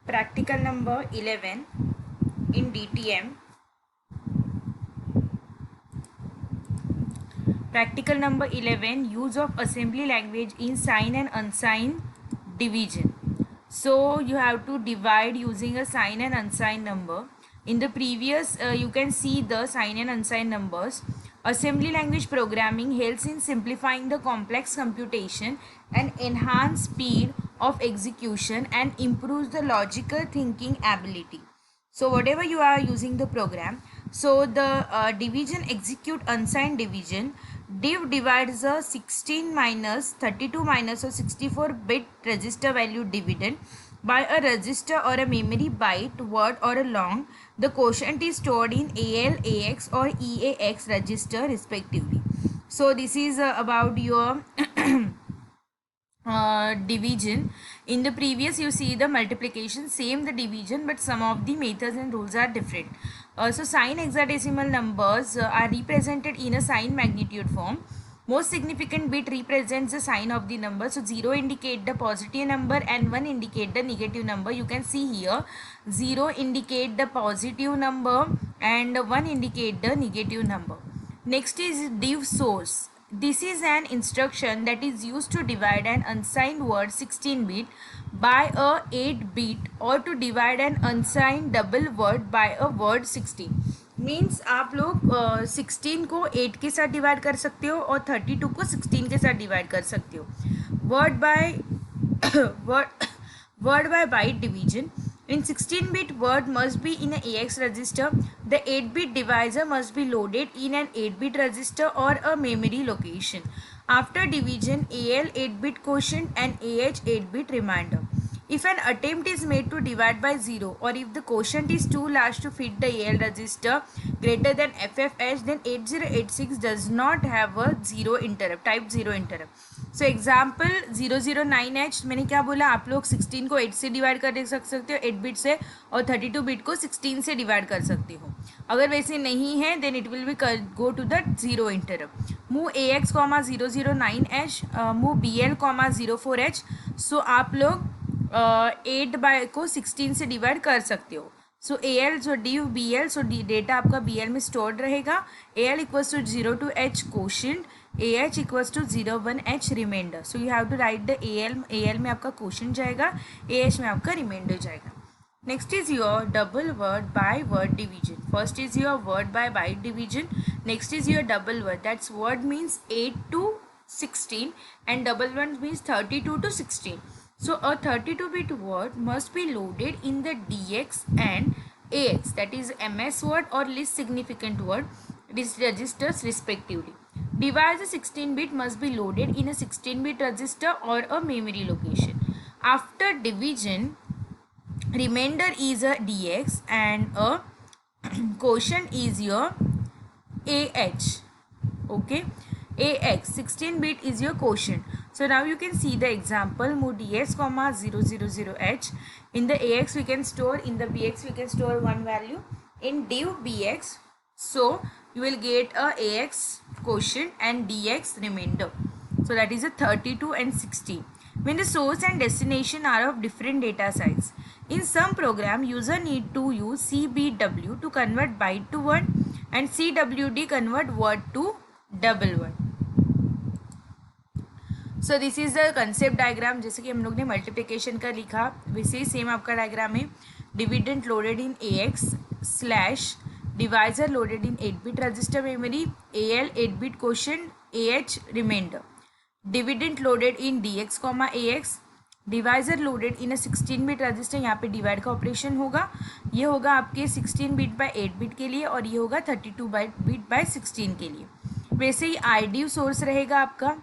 Practical number 11 in DTM. Practical number 11, use of assembly language in sign and unsigned division. So you have to divide using a sign and unsigned number. In the previous, you can see the sign and unsigned numbers. Assembly language programming helps in simplifying the complex computation and enhance speed of execution and improves the logical thinking ability. So whatever you are using the program, so the division execute unsigned division. Div divides a 16 minus 32 minus a 64 bit register value dividend by a register or a memory byte, word or a long. The quotient is stored in AL, AX or EAX register respectively. So this is about your division. In the previous you see the multiplication, same the division, but some of the methods and rules are different. So sign hexadecimal numbers are represented in a sign magnitude form. Most significant bit represents the sign of the number. So 0 indicate the positive number and 1 indicate the negative number. You can see here 0 indicate the positive number and 1 indicate the negative number. Next is div source. This is an instruction that is used to divide an unsigned word 16 bit by a 8 bit or to divide an unsigned double word by a word 16. Means आप लोग 16 को 8 के साथ divide कर सकते हो और 32 को 16 के साथ डिवाइड कर सकते हो. Word by word by byte division. In 16-bit word must be in an AX register. The 8-bit divisor must be loaded in an 8-bit register or a memory location. After division, AL 8-bit quotient and AH 8-bit remainder. If an attempt is made to divide by 0 or if the quotient is too large to fit the AL register greater than FFH, then 8086 does not have a type 0 interrupt. So example 009H, मैंने क्या बोला, आप लोग 16 को 8 से divide कर सकते हो 8 बिट से और 32 बिट को 16 से डिवाइड कर सकते हो. अगर वैसे नहीं है then it will be go to the 0 interrupt. Move AX, 009H, move BL, 04H. So आप लोग 8 बाय को 16 से डिवाइड कर सकते हो. सो AL जो डिव BL, सो डेटा आपका BL में स्टोर्ड रहेगा. AL equals to 02H quotient, AH equals to 01H remainder. So you have to write the AL में आपका क्वोशंट जाएगा, AH में आपका रिमाइंडर जाएगा. Next is your double word by word division. First is your word by byte division. Next is your double word. That's word means 8 to 16 and double word means 32 to 16. So a 32-bit word must be loaded in the DX and AX, that is MS word or least significant word, registers respectively. Device 16-bit must be loaded in a 16-bit register or a memory location. After division, remainder is a DX and a quotient is your AH. Okay, AX 16-bit is your quotient. So now you can see the example. Move DX, 000H. In the AX we can store, in the BX we can store one value. In div BX, so you will get a AX quotient and DX remainder. So that is a 32 and 16. When the source and destination are of different data size. In some program, user need to use CBW to convert byte to word and CWD convert word to double word. So this is the concept diagram. जैसे कि हम लोग ने multiplication का लिखा, वैसे ही same आपका diagram है. Dividend loaded in AX slash divisor loaded in 8-bit register memory, AL 8-bit quotient, AH remainder. Dividend loaded in DX, AX. Divisor loaded in 16-बिट रजिस्टर. यहाँ पे डिवाइड का ऑपरेशन होगा. ये होगा आपके 16 बिट बाय 8 बिट के लिए और ये होगा 32 बिट बाय 16 के लिए. वैसे ही आईडिव सोर्स रहेगा आपका.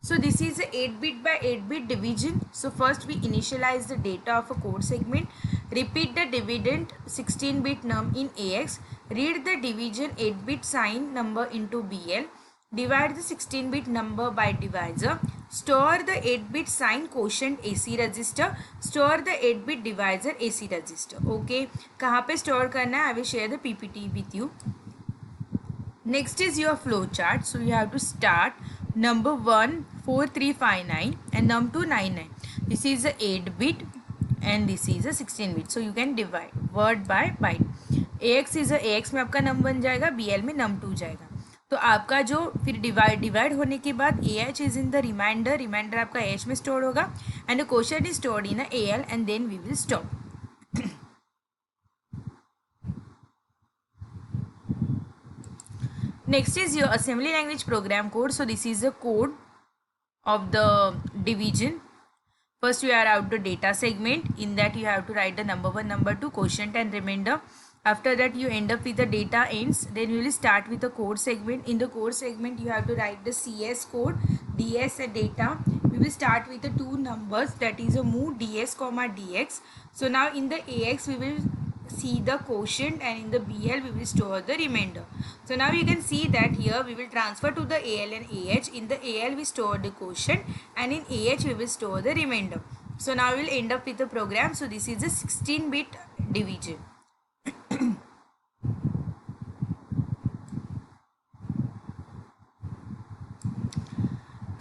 So this is 8 bit by 8 bit division. So first we initialise the data of a code segment, repeat the dividend 16 bit num in AX, read the division 8 bit sign number into BL, divide the 16-bit number by divisor, store the 8-bit sign quotient AC register, store the 8-bit divisor AC register. Okay, कहाँ पे store करना है? I will share the PPT with you. Next is your flow chart. So you have to start number 1 4359 and number 2 99. This is the 8-bit. and this is a 16 bit. So you can divide word by byte. ax is a ax में आपका num बन जाएगा, bl में num2 जाएगा. तो आपका जो फिर डिवाइड होने के बाद AH is in the remainder आपका AH में स्टोर होगा and the quotient is stored in AL and then we will stop. Next is your assembly language program code. So this is the code of the division. First you are out the data segment. In that you have to write the number 1, number 2, quotient and remainder. After that you end up with the data ends. Then you will start with the code segment. In the code segment you have to write the CS code, DS and data. We will start with the two numbers, that is a move DS comma DX. So now in the AX we will see the quotient and in the BL we will store the remainder. So now you can see that here we will transfer to the AL and AH. In the AL we store the quotient and in AH we will store the remainder. So now we will end up with the program. So this is a 16-bit division.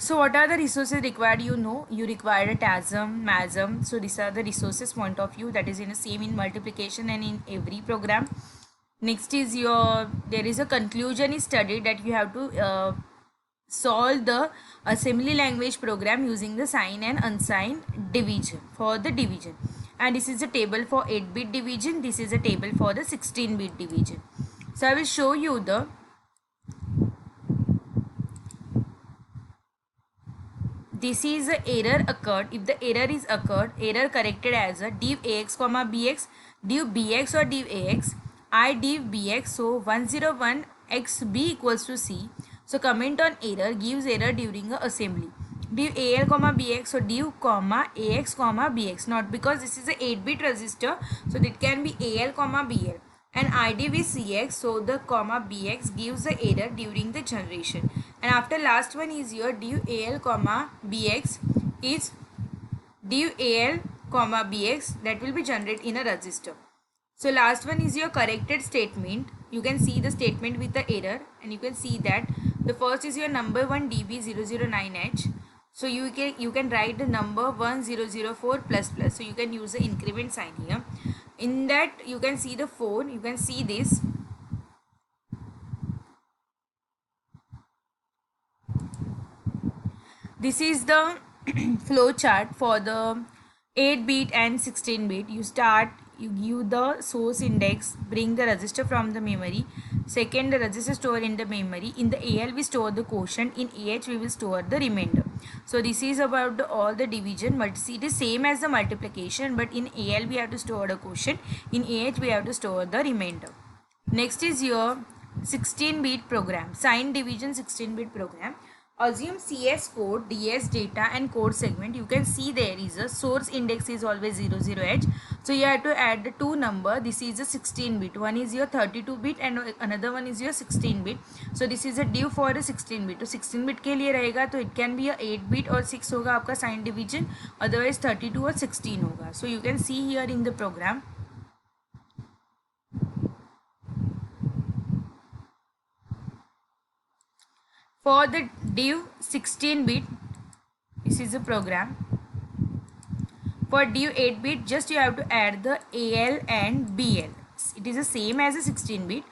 So what are the resources required? You require a TASM, MASM. So these are the resources point of view, that is in the same in multiplication and in every program. Next is there is a conclusion is studied that you have to solve the assembly language program using the sign and unsigned division for the division. And this is a table for 8-bit division. This is a table for the 16-bit division. So I will show you the this is a error occurred. If the error is occurred, error corrected as a div ax comma bx, div bx or div ax, I div bx. So 101 xb equals to c. So comment on error gives error during a assembly. Div al comma bx or div comma ax comma bx, not because this is a 8-bit register, so that can be al comma bl. And IDIV is CX, so the comma BX gives the error during the generation. And after last one is your div AL comma BX is div AL comma BX, that will be generated in a register. So last one is your corrected statement. You can see the statement with the error and you can see that the first is your number 1 DB009H. So you can write the number 1004 plus plus. So you can use the increment sign here. In that you can see the phone, you can see this. This is the flow chart for the 8-bit and 16-bit. You give the source index, bring the register from the memory. Second, the register store in the memory. In the AL we store the quotient. In AH we will store the remainder. So this is about all the division. It is same as the multiplication, but in AL we have to store the quotient. In AH we have to store the remainder. Next is your 16-bit program, signed division 16-bit program. Assume CS code, DS data and code segment. You can see there is a source index is always 00H. So you have to add the two number. This is a 16-bit. One is your 32-bit and another one is your 16-bit. So this is a div for a 16-bit. तो 16-bit के लिए रहेगा तो it can be a 8-bit और 6 होगा आपका sign division. Otherwise 32 और 16 होगा. So you can see here in the program. For the div 16-bit, this is a program. For div 8-bit, just you have to add the AL and BL. It is the same as a 16-bit.